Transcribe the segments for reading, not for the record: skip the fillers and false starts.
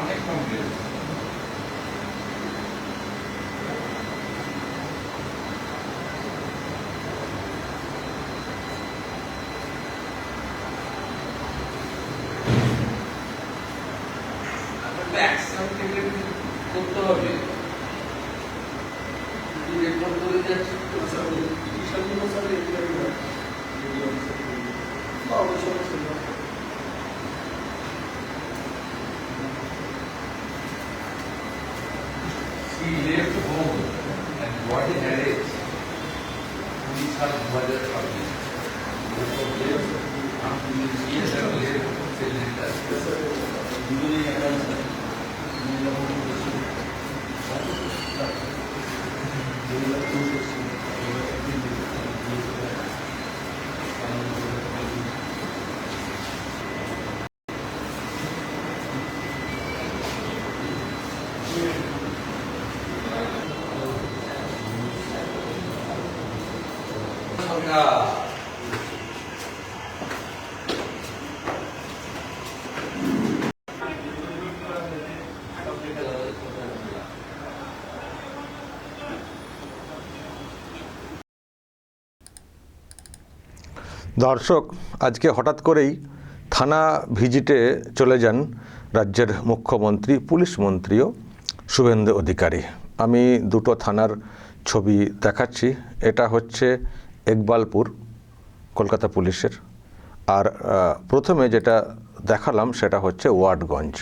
অনেক কমপ্লিট করতে হবে রেকর্ড করে যাচ্ছে He left home and got a marriage. Police have murdered her. Yes, sir. দর্শক, আজকে হঠাৎ করেই থানা ভিজিটে চলে যান রাজ্যের মুখ্যমন্ত্রী, পুলিশ মন্ত্রীও শুভেন্দু অধিকারী। আমি দুটো থানার ছবি দেখাচ্ছি। এটা হচ্ছে ইকবালপুর কলকাতা পুলিশের, আর প্রথমে যেটা দেখালাম সেটা হচ্ছে ওয়ার্ডগঞ্জ।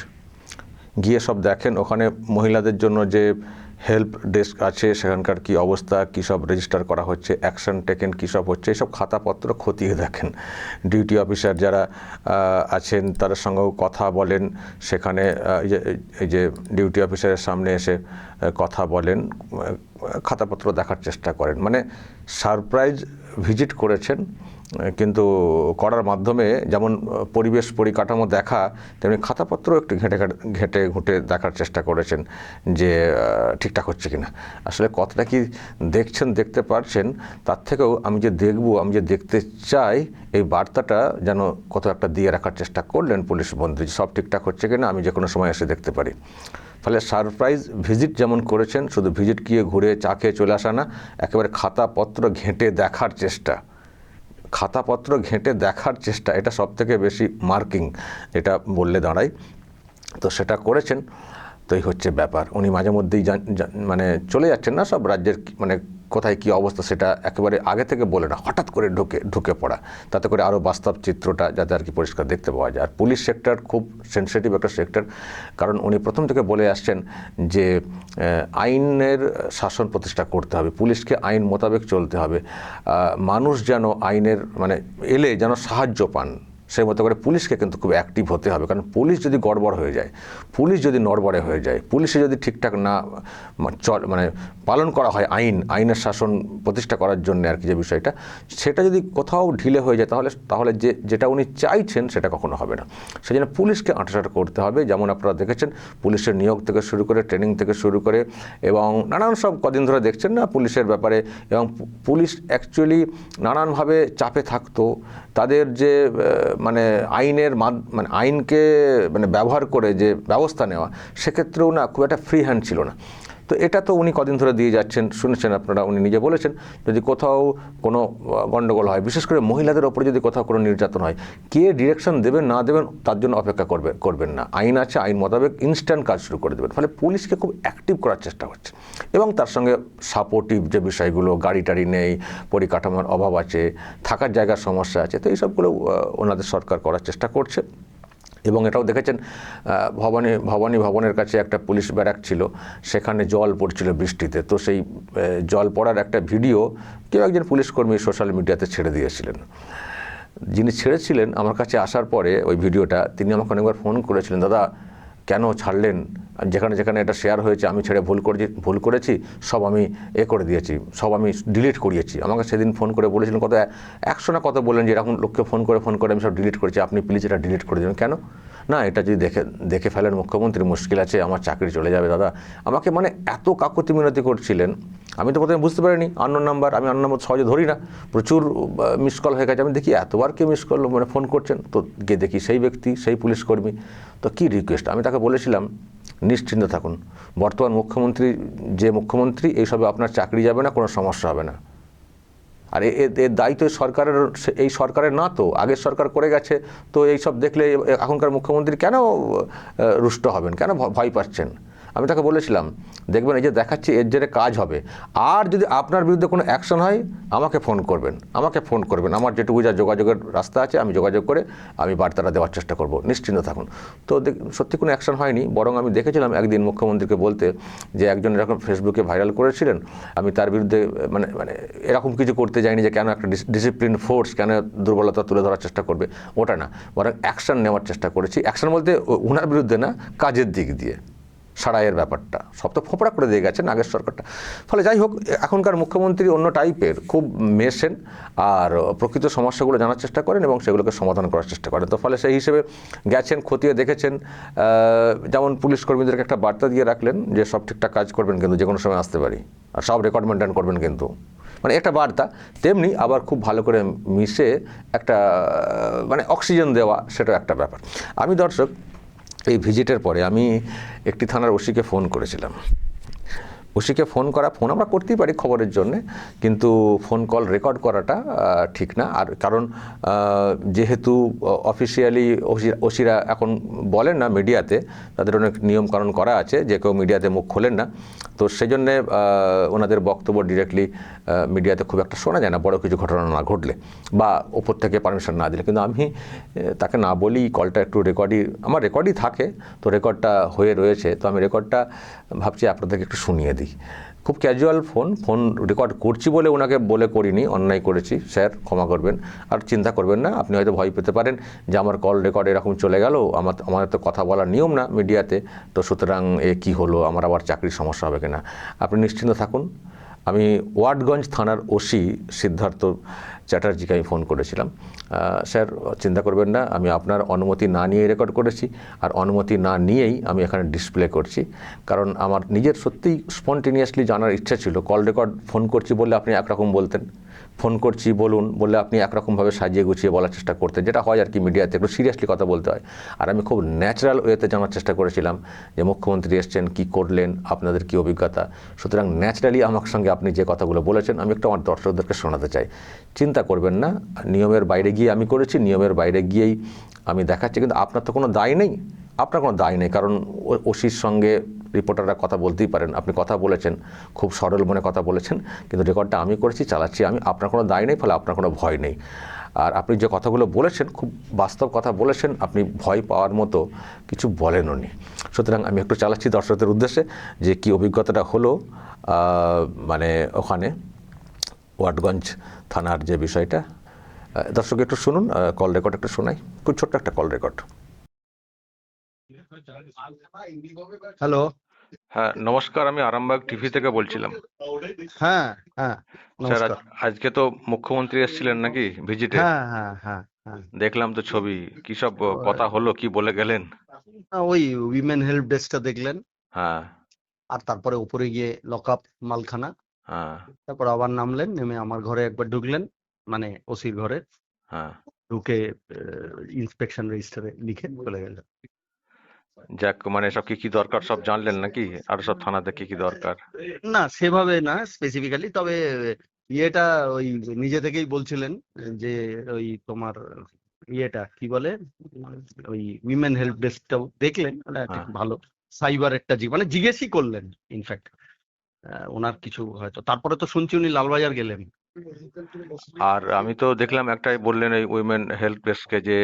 গিয়ে সব দেখেন ওখানে মহিলাদের জন্য যে হেল্প ডেস্ক আছে সেখানকার কি অবস্থা, কী সব রেজিস্টার করা হচ্ছে, অ্যাকশন টেকেন কী সব হচ্ছে, এইসব খাতাপত্র খতিয়ে দেখেন। ডিউটি অফিসার যারা আছেন তাদের সঙ্গেও কথা বলেন, সেখানে এই যে ডিউটি অফিসারের সামনে এসে কথা বলেন, খাতাপত্র দেখার চেষ্টা করেন। মানে সারপ্রাইজ ভিজিট করেছেন, কিন্তু করার মাধ্যমে যেমন পরিবেশ পরিকাঠামো দেখা, তেমনি খাতাপত্র একটু ঘেঁটে ঘুঁটে দেখার চেষ্টা করেছেন যে ঠিকঠাক হচ্ছে কিনা। আসলে কতটা কি দেখছেন, দেখতে পারছেন, তার থেকেও আমি যে দেখতে চাই এই বার্তাটা যেন কত একটা দিয়ে রাখার চেষ্টা করলেন পুলিশ মন্ত্রী, সব ঠিকঠাক হচ্ছে কিনা আমি যে কোনো সময় এসে দেখতে পারি। ফলে সারপ্রাইজ ভিজিট যেমন করেছেন, শুধু ভিজিট গিয়ে ঘুরে চা খেয়ে চলে আসা না, একেবারে খাতাপত্র ঘেঁটে দেখার চেষ্টা, এটা সবথেকে বেশি মার্কিং এটা বললে দাঁড়ায়। তো সেটা করেছেন, তো এই হচ্ছে ব্যাপার। উনি মাঝে মধ্যেই মানে চলে যাচ্ছেন না সব রাজ্যের, মানে কোথায় কী অবস্থা সেটা একেবারে আগে থেকে বলে না, হঠাৎ করে ঢুকে পড়া, তাতে করে আরও বাস্তব চিত্রটা যাতে আর কি পরিষ্কার দেখতে পাওয়া যায়। আর পুলিশ সেক্টর খুব সেন্সিটিভ একটা সেক্টর, কারণ উনি প্রথম থেকে বলে আসছেন যে আইনের শাসন প্রতিষ্ঠা করতে হবে, পুলিশকে আইন মোতাবেক চলতে হবে, মানুষ যেন আইনের মানে এলে যেন সাহায্য পান, সেই মতো করে পুলিশকে কিন্তু খুব অ্যাক্টিভ হতে হবে। কারণ পুলিশ যদি গড়বড় হয়ে যায়, পুলিশ যদি নড়বড়ে হয়ে যায়, পুলিশে যদি ঠিকঠাক না মানে পালন করা হয় আইনের শাসন প্রতিষ্ঠা করার জন্য আর কি যে বিষয়টা, সেটা যদি কোথাও ঢিলে হয়ে যায় তাহলে যেটা উনি চাইছেন সেটা কখনো হবে না। সেই জন্য পুলিশকে আঁটাসাঁটা করতে হবে। যেমন আপনারা দেখেছেন পুলিশের নিয়োগ থেকে শুরু করে, ট্রেনিং থেকে শুরু করে, এবং নানান সব কদিন ধরে দেখছেন না পুলিশের ব্যাপারে, এবং পুলিশ অ্যাকচুয়ালি নানানভাবে চাপে থাকতো। তাদের যে মানে আইনকে ব্যবহার করে যে ব্যবস্থা নেওয়া, সেক্ষেত্রেও না খুব একটা ফ্রি হ্যান্ড ছিল না। তো এটা তো উনি কদিন ধরে দিয়ে যাচ্ছেন, শুনেছেন আপনারা। উনি নিজে বলেছেন যদি কোথাও কোনো গণ্ডগোল হয়, বিশেষ করে মহিলাদের ওপরে যদি কোথাও কোনো নির্যাতন হয়, কে ডিরেকশন দেবেন না দেবেন তার জন্য অপেক্ষা করবেন না। আইন আছে, আইন মোতাবেক ইনস্ট্যান্ট কাজ শুরু করে দেবেন। ফলে পুলিশকে খুব অ্যাক্টিভ করার চেষ্টা হচ্ছে, এবং তার সঙ্গে সাপোর্টিভ যে বিষয়গুলো, গাড়ি টাড়ি নেই, পরিকাঠামোর অভাব আছে, থাকার জায়গার সমস্যা আছে, তো এইসবগুলো ওনাদের সরকার করার চেষ্টা করছে। এবং এটাও দেখেছেন ভবানীর কাছে একটা পুলিশ ব্যারাক ছিল, সেখানে জল পড়ছিল বৃষ্টিতে। তো সেই জল পড়ার একটা ভিডিও কেউ একজন পুলিশকর্মী সোশ্যাল মিডিয়াতে ছেড়ে দিয়েছিলেন। যিনি ছেড়েছিলেন আমার কাছে আসার পরে ওই ভিডিওটা, তিনি আমাকে অনেকবার ফোন করেছিলেন, দাদা কেন ছাড়লেন, যেখানে যেখানে এটা শেয়ার হয়েছে আমি ছেড়ে ভুল করেছি, সব আমি করে দিয়েছি, সব আমি ডিলিট করিয়েছি। আমাকে সেদিন ফোন করে বলেছিলেন, কত 100 না কত বললেন যে এরকম লোককে ফোন করে আমি সব ডিলিট করেছি, আপনি প্লিজ এটা ডিলিট করে দেবেন। কেন না, এটা যদি দেখে ফেলেন মুখ্যমন্ত্রী, মুশকিল আছে, আমার চাকরি চলে যাবে দাদা। আমাকে মানে এত কাকুতি মিনতি করছিলেন। আমি তো প্রথমে বুঝতে পারিনি আননোন নাম্বার, আমি আননোন নাম্বার সহজে ধরি না, প্রচুর মিস কল হয়ে গেছে। আমি দেখি এতবার কে মিস কল মানে ফোন করছেন, তো গিয়ে দেখি সেই ব্যক্তি, সেই পুলিশ কর্মী। তো কী রিকোয়েস্ট, আমি তাকে বলেছিলাম নিশ্চিন্ত থাকুন, বর্তমান মুখ্যমন্ত্রী যে মুখ্যমন্ত্রী, এইসবে আপনার চাকরি যাবে না, কোনো সমস্যা হবে না। আর এর দায়িত্ব এই সরকারের না, তো আগের সরকার করে গেছে। তো এইসব দেখলে এখনকার মুখ্যমন্ত্রী কেন রুষ্ট হবেন, কেন ভয় পাচ্ছেন? আমি তাকে বলেছিলাম, দেখবেন এই যে দেখাচ্ছি এর জেরে কাজ হবে, আর যদি আপনার বিরুদ্ধে কোনো অ্যাকশন হয় আমাকে ফোন করবেন, আমার যেটুকু যা যোগাযোগের রাস্তা আছে আমি যোগাযোগ করে আমি বার্তাটা দেওয়ার চেষ্টা করব, নিশ্চিন্ত থাকুন। তো সত্যি কোনো অ্যাকশন হয়নি, বরং আমি দেখেছিলাম একদিন মুখ্যমন্ত্রীকে বলতে যে একজন এরকম ফেসবুকে ভাইরাল করেছিলেন, আমি তার বিরুদ্ধে মানে এরকম কিছু করতে যাইনি যে কেন একটা ডিসিপ্লিন ফোর্স কেন দুর্বলতা তুলে ধরার চেষ্টা করবে, ওটা না, বরং অ্যাকশন নেওয়ার চেষ্টা করেছি। অ্যাকশন বলতে ওনার বিরুদ্ধে না, কাজের দিক দিয়ে সারাইয়ের ব্যাপারটা সব তো ফোঁপড়া করে দিয়ে গেছেন আগের সরকারটা। ফলে যাই হোক, এখনকার মুখ্যমন্ত্রী অন্য টাইপের, খুব মেশেন আর প্রকৃত সমস্যাগুলো জানার চেষ্টা করেন এবং সেগুলোকে সমাধান করার চেষ্টা করেন। তো ফলে সেই হিসেবে গেছেন, খতিয়ে দেখেছেন, যেমন পুলিশ কর্মীদেরকে একটা বার্তা দিয়ে রাখলেন যে সব ঠিকঠাক কাজ করবেন, কিন্তু যে কোনো সময় আসতে পারি, আর সব রেকর্ড মেনটেন করবেন কিন্তু, মানে একটা বার্তা। তেমনি আবার খুব ভালো করে মিশে একটা মানে অক্সিজেন দেওয়া, সেটাও একটা ব্যাপার। আমি দর্শক এই ভিজিটের পরে আমি একটি থানার ওসিকে ফোন করেছিলাম। ওসিকে ফোন আমরা করতেই পারি খবরের জন্যে, কিন্তু ফোন কল রেকর্ড করাটা ঠিক না। আর কারণ যেহেতু অফিসিয়ালি ওসিরা এখন বলেন না মিডিয়াতে, তাদের অনেক নিয়মকানুন করা আছে যে কেউ মিডিয়াতে মুখ খোলেন না, তো সেই জন্যে ওনাদের বক্তব্য ডিরেক্টলি মিডিয়াতে খুব একটা শোনা যায় না, বড় কিছু ঘটনা না ঘটলে বা ওপর থেকে পারমিশন না দিলে। কিন্তু আমি তাকে না বলি, কলটা একটু আমার রেকর্ডই থাকে, তো রেকর্ডটা হয়ে রয়েছে, তো আমি রেকর্ডটা ভাবছি আপনাদেরকে একটু শুনিয়ে দিই। খুব ক্যাজুয়াল ফোন রেকর্ড করছি বলে ওনাকে বলে করিনি, অন্যায় করেছি স্যার, ক্ষমা করবেন। আর চিন্তা করবেন না, আপনি হয়তো ভয় পেতে পারেন যে আমার কল রেকর্ড এরকম চলে গেল, আমাদের তো কথা বলার নিয়ম না মিডিয়াতে, তো সুতরাং কী হলো, আমার আবার চাকরির সমস্যা হবে কিনা। আপনি নিশ্চিন্ত থাকুন, আমি ওয়াটগঞ্জ থানার ওসি সিদ্ধার্থ চ্যাটার্জিকে আমি ফোন করেছিলাম। স্যার চিন্তা করবেন না, আমি আপনার অনুমতি না নিয়েই রেকর্ড করেছি, আর অনুমতি না নিয়েই আমি এখানে ডিসপ্লে করছি, কারণ আমার নিজের সত্যিই স্পন্টেনিয়াসলি জানার ইচ্ছা ছিল। কল রেকর্ড ফোন করছি বললে আপনি একরকম বলতেন, ফোন করছি বলুন বললে আপনি একরকমভাবে সাজিয়ে গুছিয়ে বলার চেষ্টা করতেন, যেটা হয় আর কি মিডিয়াতে, একটু সিরিয়াসলি কথা বলতে হয়। আর আমি খুব ন্যাচারাল ওয়েতে জানার চেষ্টা করেছিলাম যে মুখ্যমন্ত্রী এসছেন, কী করলেন, আপনাদের কী অভিজ্ঞতা। সুতরাং ন্যাচারালি আমার সঙ্গে আপনি যে কথাগুলো বলেছেন আমি একটু আমার দর্শকদেরকে শোনাতে চাই। চিন্তা করবেন না, নিয়মের বাইরে গিয়ে আমি করেছি, নিয়মের বাইরে গিয়েই আমি দেখাচ্ছি, কিন্তু আপনার তো কোনো দায় নেই, কারণ ওসির সঙ্গে রিপোর্টাররা কথা বলতেই পারেন, আপনি কথা বলেছেন, খুব সরল মনে কথা বলেছেন, কিন্তু রেকর্ডটা আমি করেছি, চালাচ্ছি আমি, আপনার কোনো দায় নেই, ফলে আপনার কোনো ভয় নেই। আর আপনি যে কথাগুলো বলেছেন খুব বাস্তব কথা বলেছেন, আপনি ভয় পাওয়ার মতো কিছু বলেনওনি। সুতরাং আমি একটু চালাচ্ছি দর্শকদের উদ্দেশ্যে যে কী অভিজ্ঞতাটা হলো মানে ওখানে ওয়াটগঞ্জ থানার যে বিষয়টা। দর্শক একটু শুনুন, কল রেকর্ড একটু শোনাই, খুব ছোট্ট একটা কল রেকর্ড। হ্যালো। হ্যাঁ নমস্কার, আমি আরামবাগ টিভি থেকে বলছিলাম। হ্যাঁ হ্যাঁ স্যার নমস্কার। আজকে তো মুখ্যমন্ত্রী এসেছিলেন নাকি ভিজিটে? হ্যাঁ হ্যাঁ হ্যাঁ হ্যাঁ দেখলাম তো ছবি, কি সব কথা হলো, কি বলে গেলেন? ওই উইমেন হেল্প ডেস্কটা দেখলেন, হ্যাঁ আর তারপরে উপরে গিয়ে লক আপ মালখানা, হ্যাঁ তারপর আবার নামলেন, নেমে আমার ঘরে একবার ঢুকলেন, মানে ওসির ঘরে হ্যাঁ। ঢুকে ইন্সপেকশন রেজিস্টারে লিখে চলে গেলেন। যাক, মানে সব কি কি দরকার সব জানলেন নাকি, আর সব থানাতে কি কি দরকার? না সেভাবে না স্পেসিফিক্যালি, তবে ইয়েটা ওই নিজে থেকেই বলছিলেন যে ওই তোমার ইয়েটা কি বলে, ওই উইমেন হেল্প ডেস্কটাও দেখলেন, ঠিক ভালো সাইবারেরটা মানে জিজ্ঞেসই করলেন ইনফ্যাক্ট ওনার কিছু হয়তো, তারপরে তো শুনছি উনি লালবাজার গেলেন। আর আমি তো দেখলাম একটাই বললেন এই উইমেন হেল্প ডেস্কে যে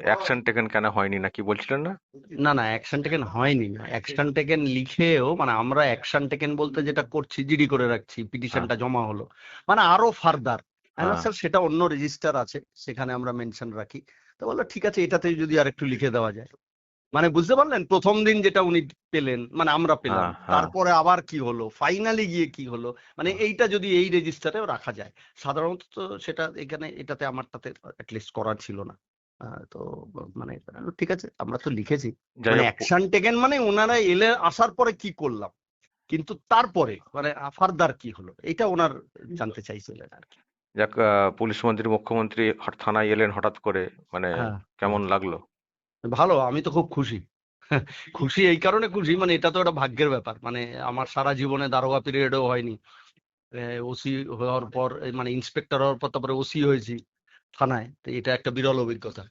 অ্যাকশন টেকেন কেন হয়নি, নাকি বলছিলেন না? না না অ্যাকশন টেকেন হয়নি, না অ্যাকশন টেকেন লিখেও, মানে আমরা অ্যাকশন টেকেন বলতে যেটা করছি জিডি করে রাখছি, পিটিশনটা জমা হলো, মানে আরো ফার্দার স্যার সেটা অন্য রেজিস্টার আছে, সেখানে আমরা মেনশন রাখি। তো বললো ঠিক আছে, এটাতে যদি আর একটু লিখে দেওয়া যায়। মানে বুঝতে পারলেন, প্রথম দিন যেটা উনি পেলেন, মানে আমরা পেলাম, হ্যাঁ, হ্যাঁ। তারপরে আবার কি হলো, ফাইনালি গিয়ে কি হলো, মানে এইটা যদি এই রেজিস্টারেও রাখা যায়, সাধারণত তো সেটা এখানে এটাতে আমার তাতে অ্যাটলিস্ট করার ছিল না। তো মানে ঠিক আছে, আমরা তো লিখেছি, যাই মানে হোক, অ্যাকশন টেকেন, মানে ওনারা এলে আসার পরে কি করলাম, কিন্তু তারপরে মানে ফার্দার কি হলো এটা ওনার জানতে চাইছিলেন আর কি। যাক, পুলিশ মন্ত্রী মুখ্যমন্ত্রী থানায় এলেন হঠাৎ করে, মানে হ্যাঁ, কেমন লাগলো? ভালো, আমি তো খুব খুশি। খুশি এই কারণে খুশি, মানে এটা তো একটা ভাগ্যের ব্যাপার, মানে আমার সারা জীবনে দারোগা পিরিয়ডও হয়নি, ওসি হওয়ার পর মানে ইন্সপেক্টর হওয়ার পর তারপরে ওসি হয়েছি থানায়, তো এটা একটা বিরল অভিজ্ঞতা।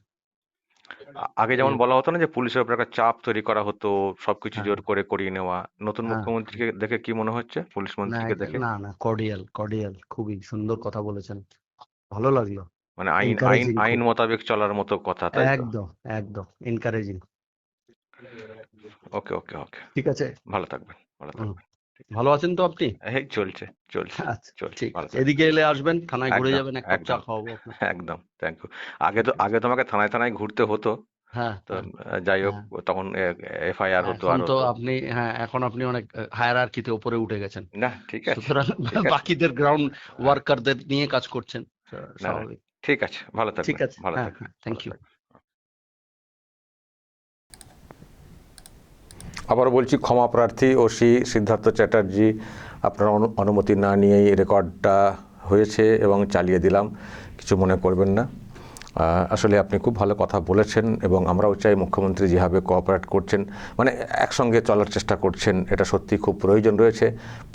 আগে এই যেমন হচ্ছে- বলা হতো না যে পুলিশের উপর একটা চাপ তৈরি করা হতো, সবকিছু হ্যাঁ, জোর করে করিয়ে নেওয়া, নতুন হ্যাঁ, মুখ্যমন্ত্রীকে দেখে কি মনে হচ্ছে, পুলিশ না মন্ত্রীকে দেখে? না না, কর্ডিয়াল কর্ডিয়াল, খুবই সুন্দর কথা বলেছেন, ভালো লাগলো, মানে আইন আইন এনকারেজিং আইন খুব, মোতাবেক চলার মতো কথা, তাই তো? একদম একদম এনকারেজিং। ওকে, ওকে, ওকে। ঠিক আছে। ভালো থাকবেন, ভালো হুম, থাকবেন। ভালো আছেন তো আপনি? এই চলছে, চলছে, আচ্ছা, চলছে, ঠিক ভালো আছে, থাকবেন। এদিকে এলে আসবেন, থানায় ঘুরে একদম, যাবেন, এক কাপ চা একদম, খাওয়াবো আপনার। একদম, থ্যাংক ইউ। ঠিক আছে। আগে তো আমাকে থানায় থানায় ঘুরতে হতো। হ্যাঁ, তো হ্যাঁ, যাই হোক, হ্যাঁ, তখন এফআইআর হতো এখন আর তো হতো। আপনি, হ্যাঁ, এখন আপনি অনেক হায়ারার্কিতে উপরে উঠে গেছেন, না, ঠিক আছে, সুতরাং ঠিক আছে। বাকিদের গ্রাউন্ড হ্যাঁ, ওয়ার্কারদের নিয়ে কাজ করছেন, না, না, স্বাভাবিক। ঠিক আছে, ভালো ঠিক থাকবেন, আছে, ভালো হ্যাঁ, থাকবেন, হ্যাঁ, থ্যাংক ভালো ইউ। থাকবেন। আবারও বলছি, ক্ষমা প্রার্থী ওসি সিদ্ধার্থ চ্যাটার্জি, আপনার অনুমতি না নিয়েই রেকর্ডটা হয়েছে এবং চালিয়ে দিলাম, কিছু মনে করবেন না। আসলে আপনি খুব ভালো কথা বলেছেন এবং আমরাও চাই মুখ্যমন্ত্রী যেভাবে কোঅপারেট করছেন, মানে একসঙ্গে চলার চেষ্টা করছেন, এটা সত্যি খুব প্রয়োজন রয়েছে।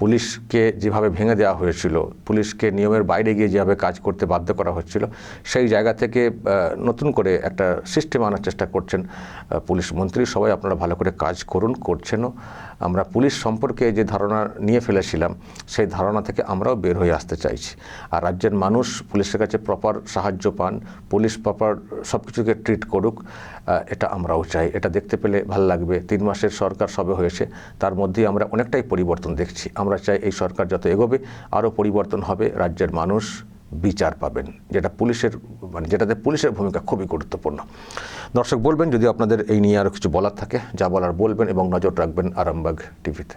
পুলিশকে যেভাবে ভেঙে দেওয়া হয়েছিল, পুলিশকে নিয়মের বাইরে গিয়ে যেভাবে কাজ করতে বাধ্য করা হচ্ছিল, সেই জায়গা থেকে নতুন করে একটা সিস্টেম আনার চেষ্টা করছেন পুলিশ মন্ত্রী। সবাই আপনারা ভালো করে কাজ করুন, করছেনও। আমরা পুলিশ সম্পর্কে যে ধারণা নিয়ে ফেলেছিলাম, সেই ধারণা থেকে আমরাও বের হয়ে আসতে চাইছি। আর রাজ্যের মানুষ পুলিশের কাছে প্রপার সাহায্য পান, পুলিশ প্রপার সব কিছুকে ট্রিট করুক, এটা আমরাও চাই। এটা দেখতে পেলে ভালো লাগবে। 3 মাসের সরকার সবে হয়েছে, তার মধ্যেই আমরা অনেকটাই পরিবর্তন দেখছি। আমরা চাই এই সরকার যত এগোবে আরও পরিবর্তন হবে, রাজ্যের মানুষ বিচার পাবেন, যেটা পুলিশের মানে যেটাতে পুলিশের ভূমিকা খুবই গুরুত্বপূর্ণ। দর্শক বলবেন যদি আপনাদের এই নিয়ে আরও কিছু বলার থাকে, যা বলার বলবেন এবং নজর রাখবেন আরামবাগ টিভিতে।